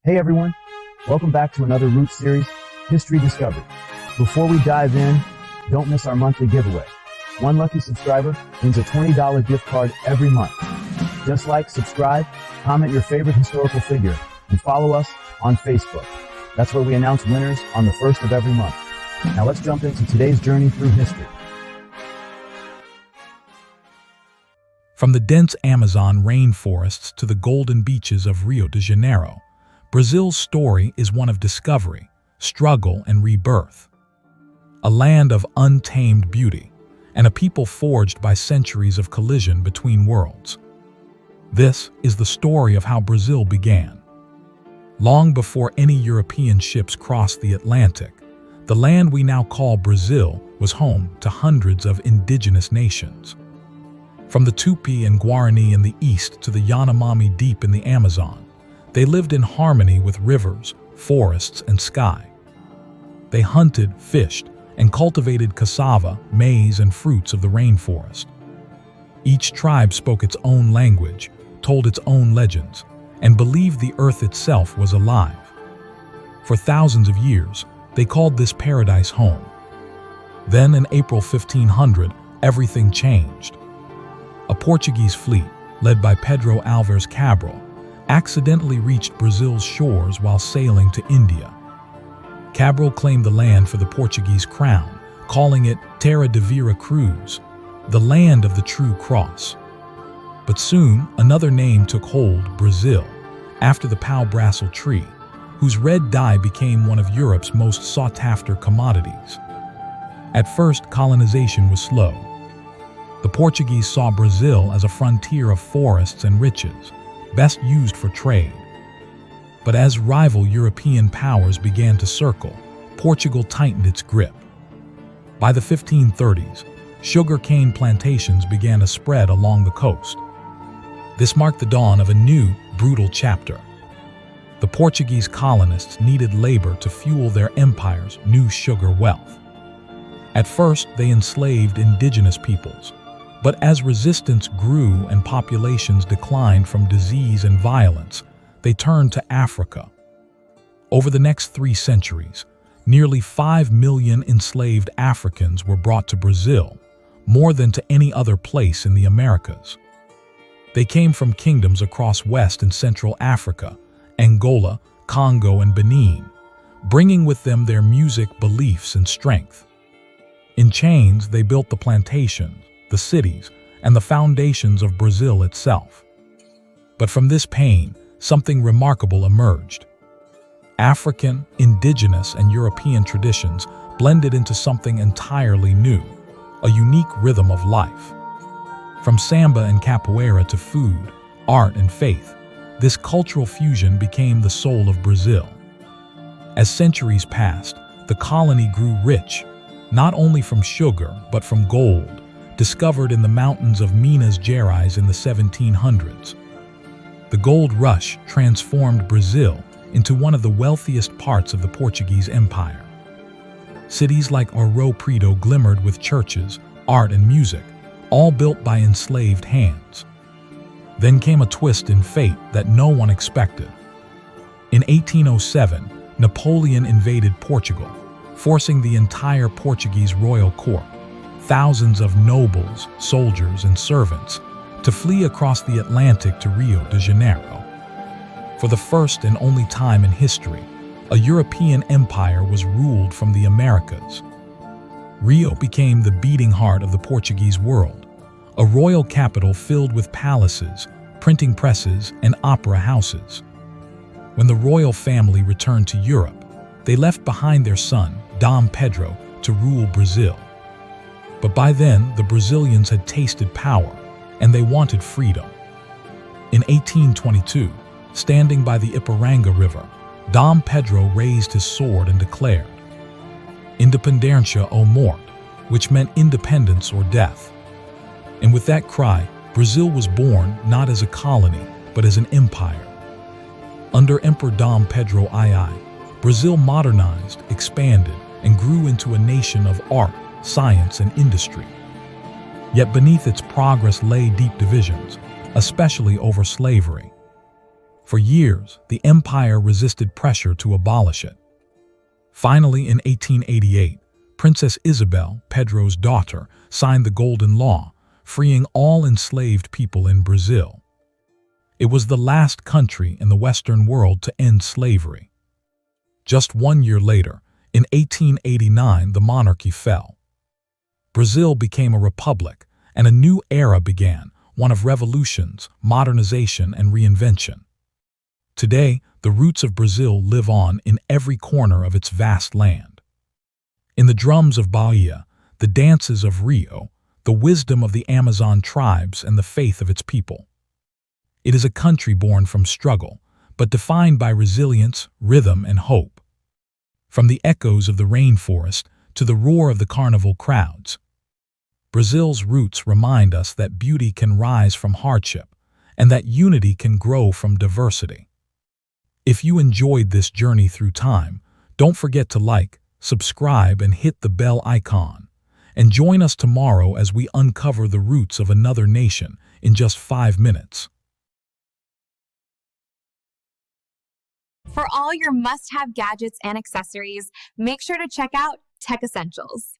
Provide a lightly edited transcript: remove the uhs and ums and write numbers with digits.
Hey everyone, welcome back to another Root series, History Discovery. Before we dive in, don't miss our monthly giveaway. One lucky subscriber wins a $20 gift card every month. Just like, subscribe, comment your favorite historical figure, and follow us on Facebook. That's where we announce winners on the first of every month. Now let's jump into today's journey through history. From the dense Amazon rainforests to the golden beaches of Rio de Janeiro, Brazil's story is one of discovery, struggle, and rebirth. A land of untamed beauty, and a people forged by centuries of collision between worlds. This is the story of how Brazil began. Long before any European ships crossed the Atlantic, the land we now call Brazil was home to hundreds of indigenous nations. From the Tupi and Guarani in the east to the Yanomami deep in the Amazon, they lived in harmony with rivers, forests, and sky. They hunted, fished, and cultivated cassava, maize, and fruits of the rainforest. Each tribe spoke its own language, told its own legends, and believed the earth itself was alive. For thousands of years, they called this paradise home. Then in April 1500, everything changed. A Portuguese fleet, led by Pedro Álvares Cabral, accidentally reached Brazil's shores while sailing to India. Cabral claimed the land for the Portuguese crown, calling it Terra de Vera Cruz, the land of the true cross. But soon, another name took hold, Brazil, after the pau-brasil tree, whose red dye became one of Europe's most sought-after commodities. At first, colonization was slow. The Portuguese saw Brazil as a frontier of forests and riches, best used for trade. But as rival European powers began to circle, Portugal tightened its grip. By the 1530s, sugarcane plantations began to spread along the coast. This marked the dawn of a new, brutal chapter. The Portuguese colonists needed labor to fuel their empire's new sugar wealth. At first, they enslaved indigenous peoples. But as resistance grew and populations declined from disease and violence, they turned to Africa. Over the next 3 centuries, nearly 5 million enslaved Africans were brought to Brazil, more than to any other place in the Americas. They came from kingdoms across West and Central Africa, Angola, Congo, and Benin, bringing with them their music, beliefs, and strength. In chains, they built the plantations, the cities, and the foundations of Brazil itself. But from this pain, something remarkable emerged. African, indigenous, and European traditions blended into something entirely new, a unique rhythm of life. From samba and capoeira to food, art, and faith, this cultural fusion became the soul of Brazil. As centuries passed, the colony grew rich, not only from sugar but from gold, discovered in the mountains of Minas Gerais in the 1700s. The gold rush transformed Brazil into one of the wealthiest parts of the Portuguese Empire. Cities like Ouro Preto glimmered with churches, art, and music, all built by enslaved hands. Then came a twist in fate that no one expected. In 1807, Napoleon invaded Portugal, forcing the entire Portuguese royal court, thousands of nobles, soldiers, and servants, to flee across the Atlantic to Rio de Janeiro. For the first and only time in history, a European empire was ruled from the Americas. Rio became the beating heart of the Portuguese world, a royal capital filled with palaces, printing presses, and opera houses. When the royal family returned to Europe, they left behind their son, Dom Pedro, to rule Brazil. But by then, the Brazilians had tasted power, and they wanted freedom. In 1822, standing by the Ipiranga River, Dom Pedro raised his sword and declared, "Independencia ou morte," which meant independence or death. And with that cry, Brazil was born not as a colony, but as an empire. Under Emperor Dom Pedro II, Brazil modernized, expanded, and grew into a nation of art, science, and industry. Yet beneath its progress lay deep divisions, especially over slavery. For years, the empire resisted pressure to abolish it. Finally, in 1888, Princess Isabel, Pedro's daughter, signed the Golden Law, freeing all enslaved people in Brazil. It was the last country in the Western world to end slavery. Just 1 year later, in 1889, the monarchy fell. Brazil became a republic, and a new era began, one of revolutions, modernization, and reinvention. Today, the roots of Brazil live on in every corner of its vast land. In the drums of Bahia, the dances of Rio, the wisdom of the Amazon tribes, and the faith of its people. It is a country born from struggle, but defined by resilience, rhythm, and hope. From the echoes of the rainforest to the roar of the carnival crowds, Brazil's roots remind us that beauty can rise from hardship and that unity can grow from diversity. If you enjoyed this journey through time, don't forget to like, subscribe, and hit the bell icon. And join us tomorrow as we uncover the roots of another nation in just 5 minutes. For all your must-have gadgets and accessories, make sure to check out Tech Essentials.